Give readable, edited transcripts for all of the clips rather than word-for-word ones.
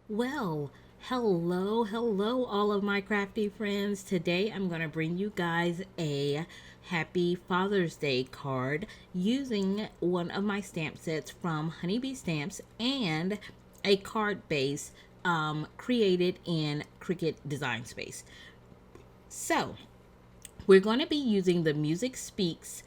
Well, hello, all of my crafty friends. Today I'm going to bring you guys a Happy Father's Day card using one of my stamp sets from Honeybee Stamps and a card base created in Cricut Design Space. So, we're going to be using the Music Speaks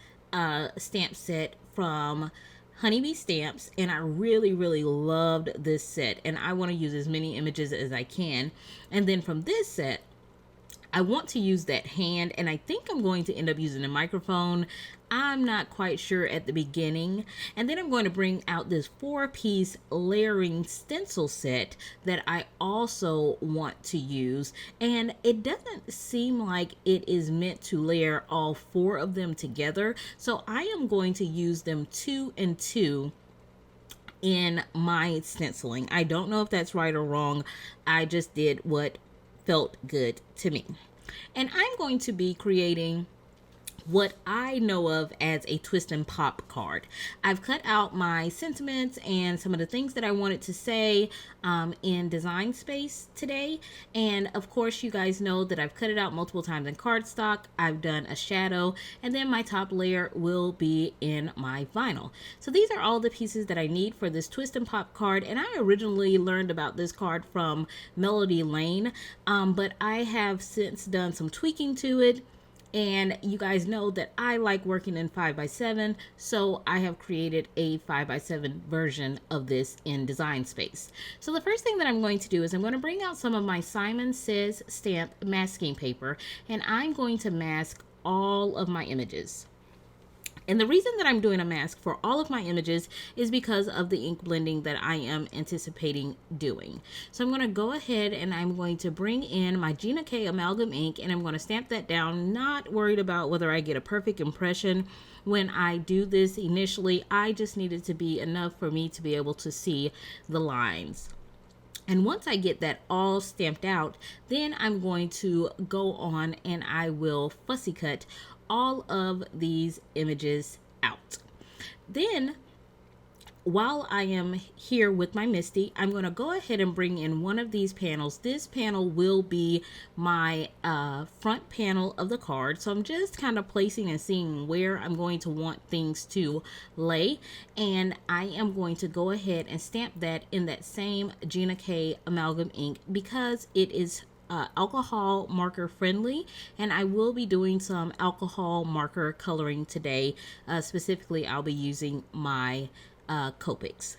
stamp set from Honeybee Stamps, and I really loved this set, and I want to use as many images as I can. And then from this set, I want to use that hand, and I think I'm going to end up using a microphone. I'm not quite sure at the beginning. And then I'm going to bring out this 4-piece layering stencil set that I also want to use. And it doesn't seem like it is meant to layer all 4 of them together. So I am going to use them 2 and 2 in my stenciling. I don't know if that's right or wrong. I just did what felt good to me. And I'm going to be creating what I know of as a twist and pop card. I've cut out my sentiments and some of the things that I wanted to say in Design Space today. And of course, you guys know that I've cut it out multiple times in cardstock. I've done a shadow, and then my top layer will be in my vinyl. So these are all the pieces that I need for this twist and pop card. And I originally learned about this card from Melody Lane, but I have since done some tweaking to it. And you guys know that I like working in 5x7, so I have created a 5x7 version of this in Design Space. So the first thing that I'm going to do is I'm going to bring out some of my Simon Says stamp masking paper, and I'm going to mask all of my images. And the reason that I'm doing a mask for all of my images is because of the ink blending that I am anticipating doing. So I'm going to go ahead and I'm going to bring in my Gina K amalgam ink, and I'm going to stamp that down, not worried about whether I get a perfect impression. When I do this initially, I just need it to be enough for me to be able to see the lines. And once I get that all stamped out, then I'm going to go on and I will fussy cut all of these images out. Then, while I am here with my Misty, I'm going to go ahead and bring in one of these panels. This panel will be my front panel of the card. So I'm just kind of placing and seeing where I'm going to want things to lay. And I am going to go ahead and stamp that in that same Gina K amalgam ink because it is alcohol marker friendly, and I will be doing some alcohol marker coloring today. Specifically, I'll be using my Copics.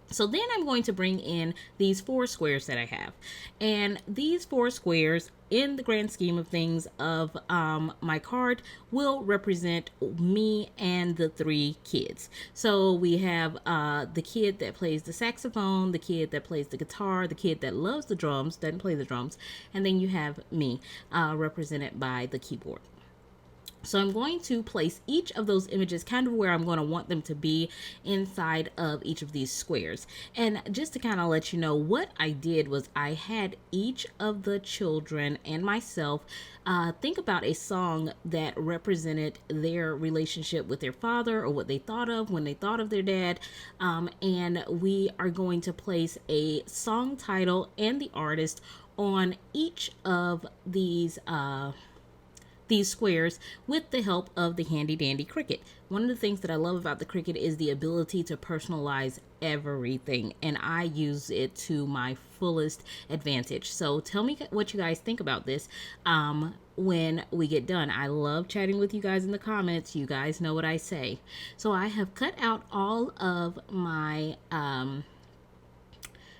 So then I'm going to bring in these 4 squares that I have. And these 4 squares, in the grand scheme of things of my card, will represent me and the 3 kids. So we have the kid that plays the saxophone, the kid that plays the guitar, the kid that loves the drums, doesn't play the drums, and then you have me represented by the keyboard. So I'm going to place each of those images kind of where I'm going to want them to be inside of each of these squares. And just to kind of let you know, what I did was I had each of the children and myself think about a song that represented their relationship with their father or what they thought of when they thought of their dad. And we are going to place a song title and the artist on each of these squares with the help of the handy dandy Cricut. One of the things that I love about the Cricut is the ability to personalize everything, and I use it to my fullest advantage. So tell me what you guys think about this when we get done. I love chatting with you guys in the comments. You guys know what I say. So I have cut out all of my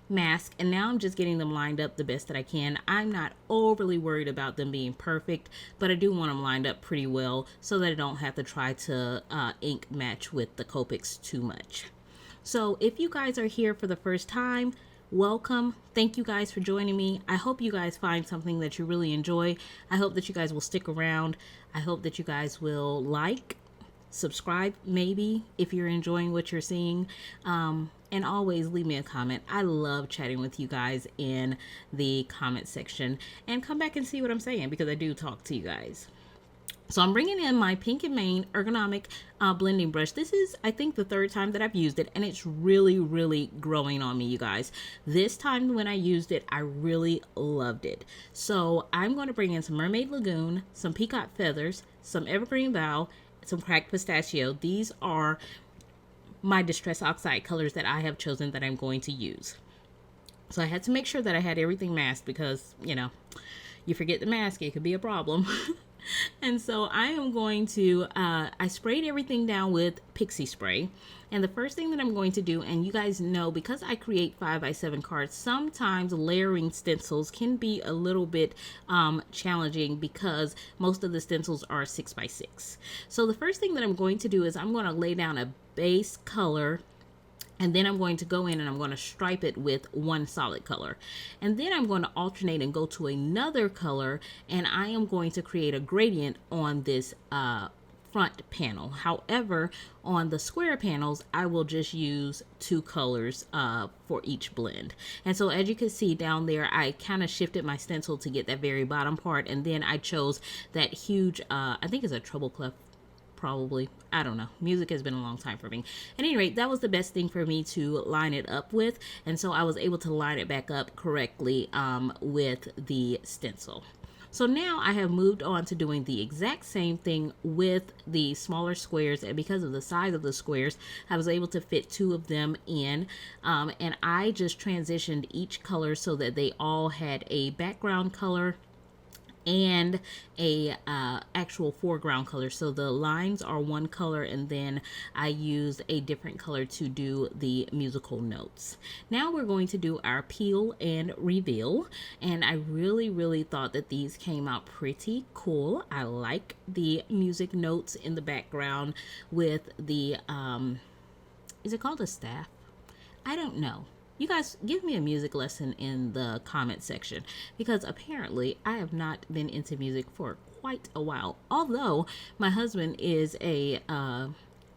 mask, and now I'm just getting them lined up the best that I can. I'm not overly worried about them being perfect, but I do want them lined up pretty well so that I don't have to try to ink match with the Copics too much. So if you guys are here for the first time, welcome. Thank you guys for joining me. I hope you guys find something that you really enjoy. I hope that you guys will stick around. I hope that you guys will like, subscribe maybe if you're enjoying what you're seeing, and always leave me a comment. I love chatting with you guys in the comment section, and come back and see what I'm saying because I do talk to you guys. So I'm bringing in my Pink and Main ergonomic blending brush. This is, I think, the third time that I've used it, and it's really, really growing on me, you guys. This time when I used it, I really loved it. So I'm going to bring in some Mermaid Lagoon, some Peacock Feathers, some Evergreen Vow, some Cracked Pistachio. These are my Distress Oxide colors that I have chosen that I'm going to use. So I had to make sure that I had everything masked because, you know, you forget the mask, it could be a problem. And so I am going to, I sprayed everything down with Pixie spray. And the first thing that I'm going to do, and you guys know, because I create 5x7 cards, sometimes layering stencils can be a little bit challenging because most of the stencils are 6x6. So the first thing that I'm going to do is I'm going to lay down a base color, and then I'm going to go in and I'm going to stripe it with one solid color. And then I'm going to alternate and go to another color, and I am going to create a gradient on this front panel. However, on the square panels, I will just use two colors for each blend. And so as you can see down there, I kind of shifted my stencil to get that very bottom part, and then I chose that huge, I think it's a treble clef, probably. I don't know. Music has been a long time for me. At any rate, that was the best thing for me to line it up with. And so I was able to line it back up correctly with the stencil. So now I have moved on to doing the exact same thing with the smaller squares. And because of the size of the squares, I was able to fit two of them in. And I just transitioned each color so that they all had a background color and a actual foreground color. So the lines are one color, and then I used a different color to do the musical notes. Now we're going to do our peel and reveal, and I really thought that these came out pretty cool. I like the music notes in the background with the is it called a staff? I don't know. You guys give me a music lesson in the comment section, because apparently I have not been into music for quite a while. Although my husband is a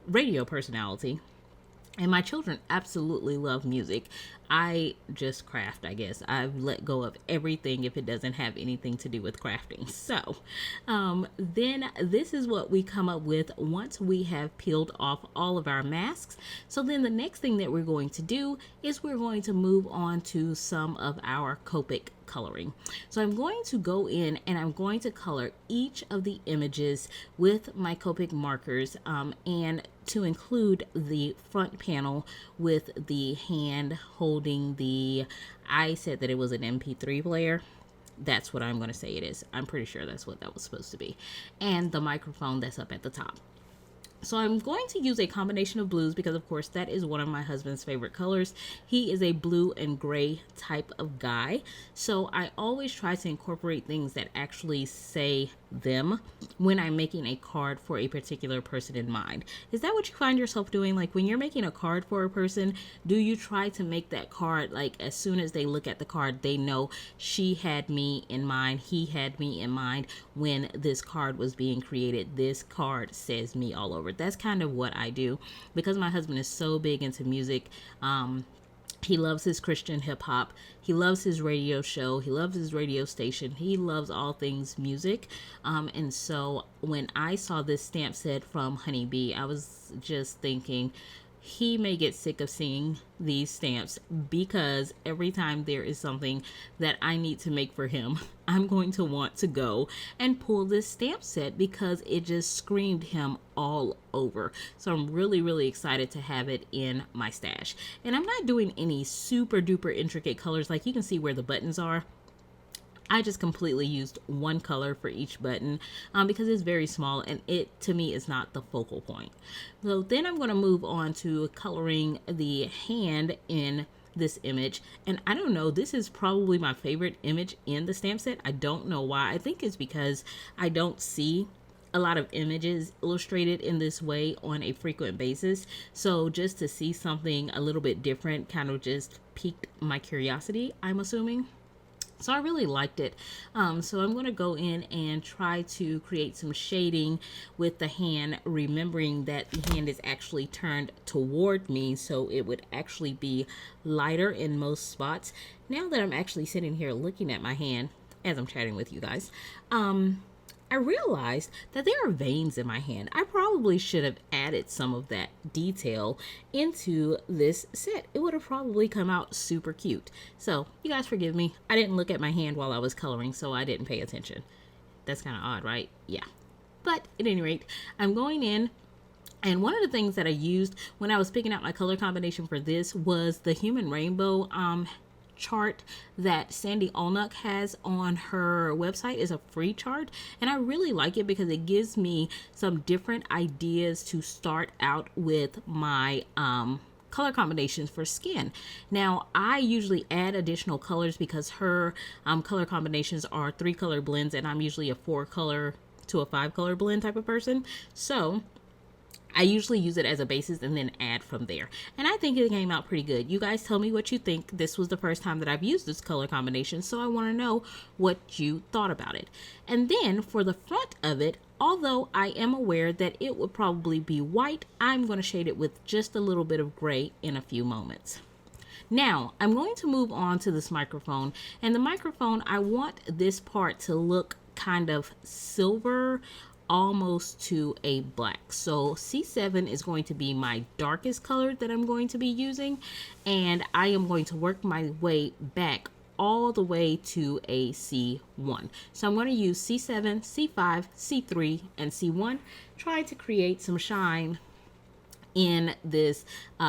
radio personality, and my children absolutely love music. I just craft, I guess. I've let go of everything if it doesn't have anything to do with crafting. So then this is what we come up with once we have peeled off all of our masks. So then the next thing that we're going to do is we're going to move on to some of our Copic coloring. So I'm going to go in and I'm going to color each of the images with my Copic markers, and to include the front panel with the hand holding the, I said that it was an MP3 player. That's what I'm going to say it is. I'm pretty sure that's what that was supposed to be. And the microphone that's up at the top. So I'm going to use a combination of blues because, of course, that is one of my husband's favorite colors. He is a blue and gray type of guy. So I always try to incorporate things that actually say them when I'm making a card for a particular person in mind. Is that what you find yourself doing? Like when you're making a card for a person, do you try to make that card like as soon as they look at the card, they know she had me in mind, he had me in mind when this card was being created? This card says me all over. That's kind of what I do because my husband is so big into music. He loves his Christian hip hop. He loves his radio show. He loves his radio station. He loves all things music. And so when I saw this stamp set from Honeybee, I was just thinking, he may get sick of seeing these stamps because every time there is something that I need to make for him, I'm going to want to go and pull this stamp set because it just screamed him all over. So I'm really excited to have it in my stash. And I'm not doing any super duper intricate colors. Like you can see where the buttons are. I just completely used one color for each button because it's very small and it, to me, is not the focal point. So then I'm going to move on to coloring the hand in this image. And I don't know, this is probably my favorite image in the stamp set. I don't know why. I think it's because I don't see a lot of images illustrated in this way on a frequent basis. So just to see something a little bit different kind of just piqued my curiosity, I'm assuming. So I really liked it. So I'm going to go in and try to create some shading with the hand, remembering that the hand is actually turned toward me, so it would actually be lighter in most spots. Now that I'm actually sitting here looking at my hand as I'm chatting with you guys, I realized that there are veins in my hand. I probably should have added some of that detail into this set. It would have probably come out super cute. So you guys forgive me. I didn't look at my hand while I was coloring, so I didn't pay attention. That's kind of odd, right? Yeah. But at any rate, I'm going in, and one of the things that I used when I was picking out my color combination for this was the Human Rainbow chart that Sandy Olnuck has on her website. Is a free chart, and I really like it because it gives me some different ideas to start out with my color combinations for skin. Now, I usually add additional colors because her color combinations are 3-color blends, and I'm usually a 4-color to a 5-color blend type of person. So I usually use it as a basis and then add from there. And I think it came out pretty good. You guys tell me what you think. This was the first time that I've used this color combination, so I want to know what you thought about it. And then for the front of it, although I am aware that it would probably be white, I'm going to shade it with just a little bit of gray in a few moments. Now, I'm going to move on to this microphone. And the microphone, I want this part to look kind of silver, almost to a black. So C7 is going to be my darkest color that I'm going to be using, and I am going to work my way back all the way to a C1. So I'm going to use C7, C5, C3, and C1, trying to create some shine in this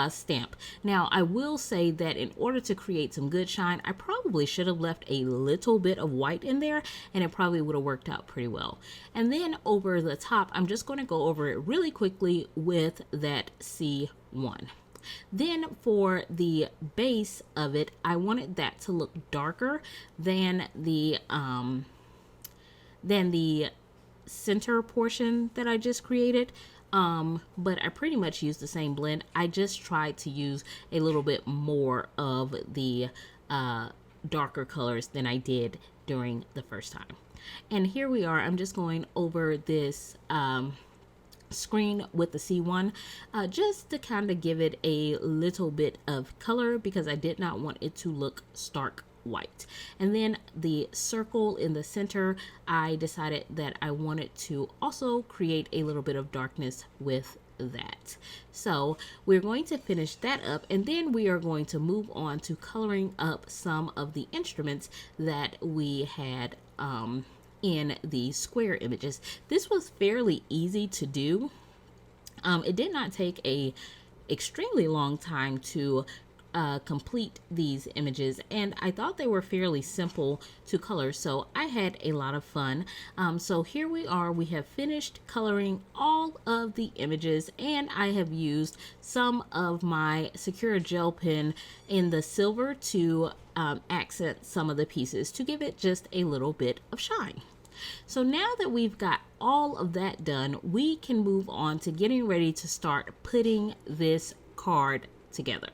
stamp. Now, I will say that in order to create some good shine, I probably should have left a little bit of white in there, and it probably would have worked out pretty well. And then over the top, I'm just going to go over it really quickly with that C1. Then for the base of it, I wanted that to look darker than the center portion that I just created. But I pretty much used the same blend. I just tried to use a little bit more of the darker colors than I did during the first time. And here we are. I'm just going over this screen with the C1 just to kind of give it a little bit of color because I did not want it to look stark white. And then the circle in the center, I decided that I wanted to also create a little bit of darkness with that. So we're going to finish that up, and then we are going to move on to coloring up some of the instruments that we had in the square images. This was fairly easy to do. It did not take a extremely long time to complete these images, and I thought they were fairly simple to color, so I had a lot of fun. So here we are. We have finished coloring all of the images, and I have used some of my Secura gel pen in the silver to accent some of the pieces to give it just a little bit of shine. So now that we've got all of that done, we can move on to getting ready to start putting this card together.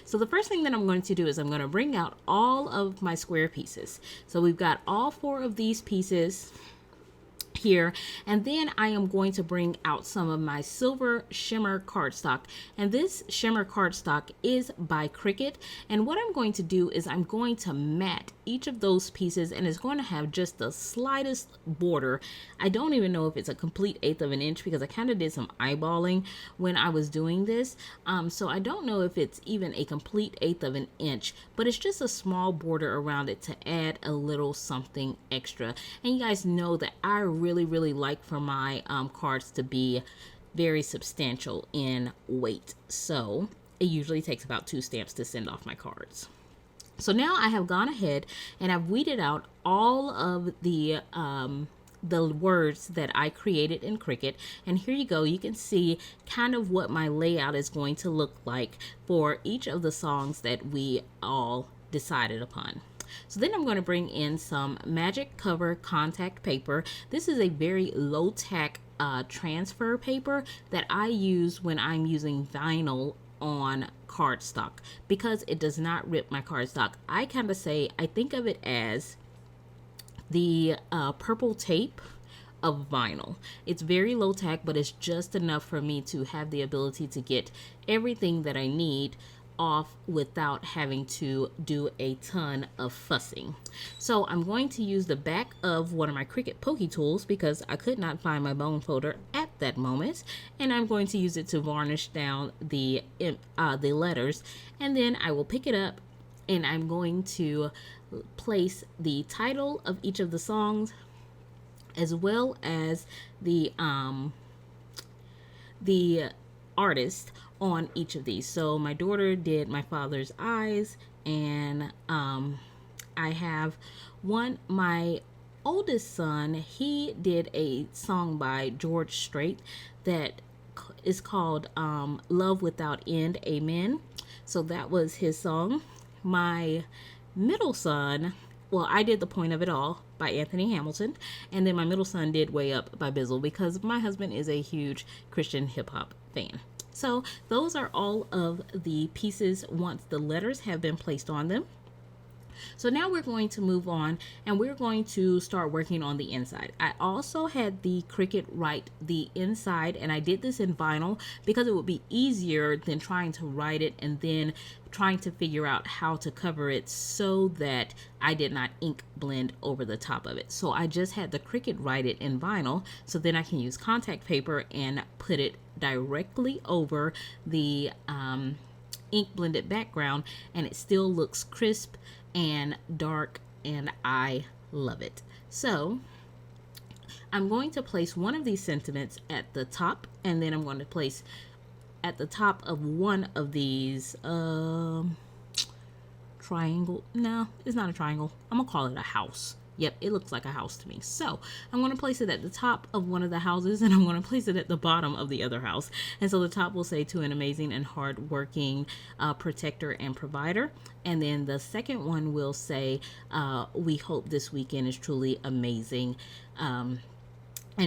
So the first thing that I'm going to do is I'm going to bring out all of my square pieces. So we've got all 4 of these pieces here, and then I am going to bring out some of my silver shimmer cardstock, and this shimmer cardstock is by Cricut. And what I'm going to do is I'm going to mat each of those pieces, and it's going to have just the slightest border. I don't even know if it's a complete 1/8 of an inch because I kind of did some eyeballing when I was doing this, so I don't know if it's even a complete 1/8 of an inch, but it's just a small border around it to add a little something extra. And you guys know that I really like for my cards to be very substantial in weight, so it usually takes about 2 stamps to send off my cards. So now I have gone ahead and I've weeded out all of the words that I created in Cricut, and here you go. You can see kind of what my layout is going to look like for each of the songs that we all decided upon. So then I'm going to bring in some Magic Cover contact paper. This is a very low tack transfer paper that I use when I'm using vinyl on cardstock because it does not rip my cardstock. I kind of say, I think of it as the purple tape of vinyl. It's very low tack, but it's just enough for me to have the ability to get everything that I need off without having to do a ton of fussing. So I'm going to use the back of one of my Cricut pokey tools because I could not find my bone folder at that moment, and I'm going to use it to varnish down the letters, and then I will pick it up and I'm going to place the title of each of the songs as well as the artist on each of these. So my daughter did my father's eyes, and I have my oldest son, he did a song by George Strait that is called Love Without End, Amen. So that was his song. My middle son, well, I did The Point of It All by Anthony Hamilton, and then my middle son did Way Up by Bizzle because my husband is a huge Christian hip-hop fan. So those are all of the pieces once the letters have been placed on them. So now we're going to move on and we're going to start working on the inside. I also had the Cricut write the inside, and I did this in vinyl because it would be easier than trying to write it and then trying to figure out how to cover it so that I did not ink blend over the top of it. So I just had the Cricut write it in vinyl, so then I can use contact paper and put it directly over the ink blended background, and it still looks crisp and dark, and I love it. So I'm going to place one of these sentiments at the top, and then I'm going to place at the top of one of these triangle. No, it's not a triangle. I'm gonna call it a house. Yep, it looks like a house to me. So I'm going to place it at the top of one of the houses, and I'm going to place it at the bottom of the other house. And so the top will say, to an amazing and hardworking protector and provider. And then the second one will say, we hope this weekend is truly amazing, and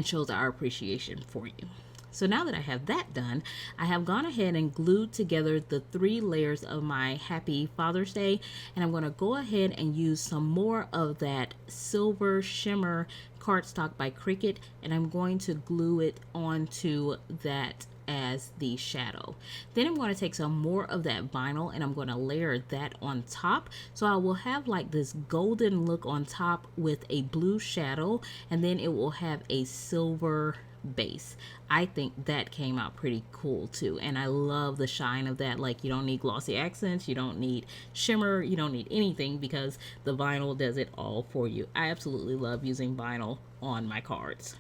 shows our appreciation for you. So now that I have that done, I have gone ahead and glued together the 3 layers of my Happy Father's Day, and I'm going to go ahead and use some more of that silver shimmer cardstock by Cricut, and I'm going to glue it onto that as the shadow. Then I'm going to take some more of that vinyl and I'm going to layer that on top, so I will have like this golden look on top with a blue shadow, and then it will have a silver base. I think that came out pretty cool too, and I love the shine of that. Like, you don't need glossy accents, you don't need shimmer, you don't need anything because the vinyl does it all for you. I absolutely love using vinyl on my cards.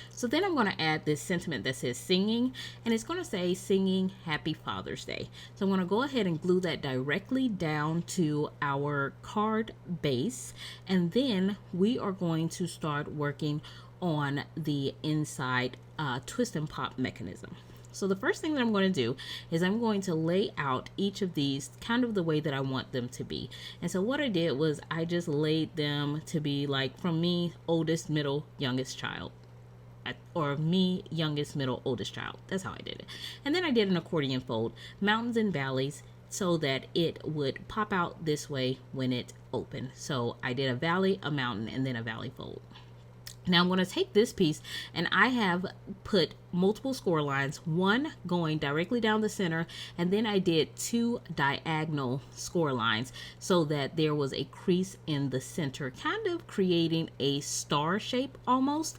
So then I'm going to add this sentiment that says singing, and it's going to say singing Happy Father's Day. So I'm going to go ahead and glue that directly down to our card base, and then we are going to start working on the inside twist and pop mechanism. So the first thing that I'm going to do is I'm going to lay out each of these kind of the way that I want them to be. And so what I did was I just laid them to be like, from me, oldest, middle, youngest child. Or me, youngest, middle, oldest child. That's how I did it. And then I did an accordion fold, mountains and valleys, so that it would pop out this way when it opened. So I did a valley, a mountain, and then a valley fold. Now I'm going to take this piece, and I have put multiple score lines, one going directly down the center, and then I did 2 diagonal score lines so that there was a crease in the center, kind of creating a star shape almost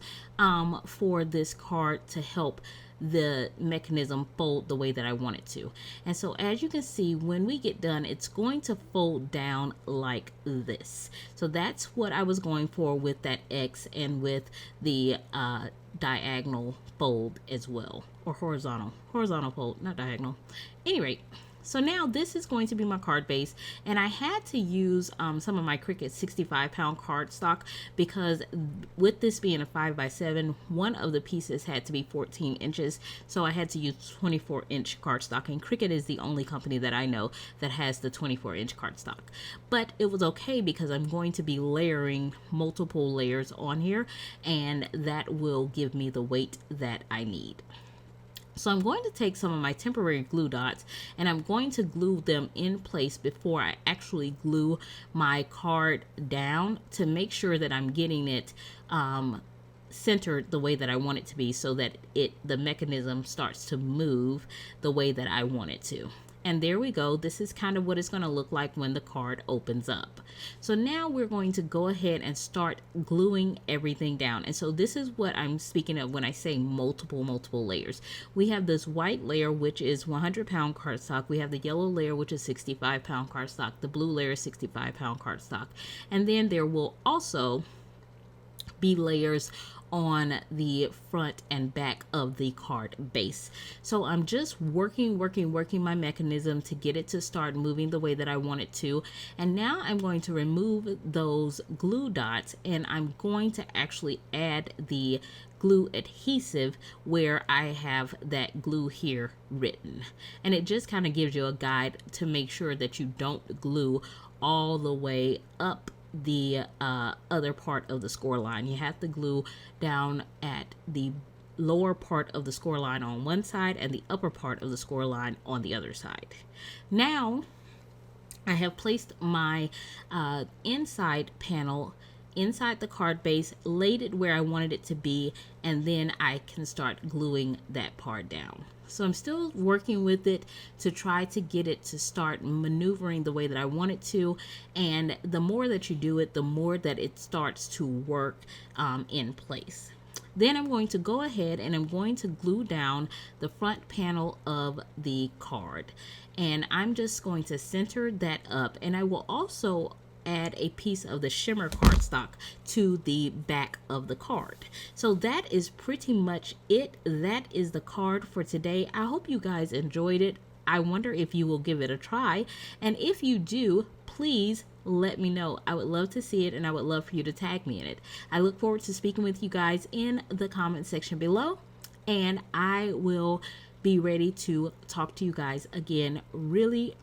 for this card to help the mechanism fold the way that I want it to. And so as you can see, when we get done, it's going to fold down like this. So that's what I was going for with that X and with the diagonal fold as well, or horizontal fold, not diagonal. Anyway, so now this is going to be my card base, and I had to use some of my Cricut 65-pound cardstock because with this being a 5x7, one of the pieces had to be 14 inches, so I had to use 24-inch cardstock, and Cricut is the only company that I know that has the 24-inch cardstock. But it was okay because I'm going to be layering multiple layers on here, and that will give me the weight that I need. So I'm going to take some of my temporary glue dots and I'm going to glue them in place before I actually glue my card down to make sure that I'm getting it centered the way that I want it to be, so that the mechanism starts to move the way that I want it to. And there we go. This is kind of what it's going to look like when the card opens up. So now we're going to go ahead and start gluing everything down. And so this is what I'm speaking of when I say multiple layers. We have this white layer, which is 100-pound cardstock. We have the yellow layer, which is 65-pound cardstock. The blue layer is 65-pound cardstock. And then there will also be layers on the front and back of the card base. So I'm just working my mechanism to get it to start moving the way that I want it to. And now I'm going to remove those glue dots, and I'm going to actually add the glue adhesive where I have that glue here written. And it just kind of gives you a guide to make sure that you don't glue all the way up the other part of the score line. You have to glue down at the lower part of the score line on one side and the upper part of the score line on the other side. Now I have placed my inside panel inside the card base, laid it where I wanted it to be, and then I can start gluing that part down. So I'm still working with it to try to get it to start maneuvering the way that I want it to. And the more that you do it, the more that it starts to work in place. Then I'm going to go ahead and I'm going to glue down the front panel of the card. And I'm just going to center that up. And I will also add a piece of the Shimmer cardstock to the back of the card. So that is pretty much it. That is the card for today. I hope you guys enjoyed it. I wonder if you will give it a try. And if you do, please let me know. I would love to see it, and I would love for you to tag me in it. I look forward to speaking with you guys in the comment section below, and I will be ready to talk to you guys again really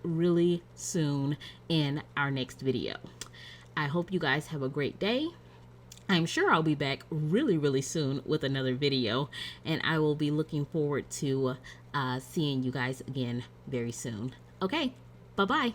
soon in our next video. I hope you guys have a great day. I'm sure I'll be back really soon with another video, and I will be looking forward to seeing you guys again very soon. Okay, bye-bye.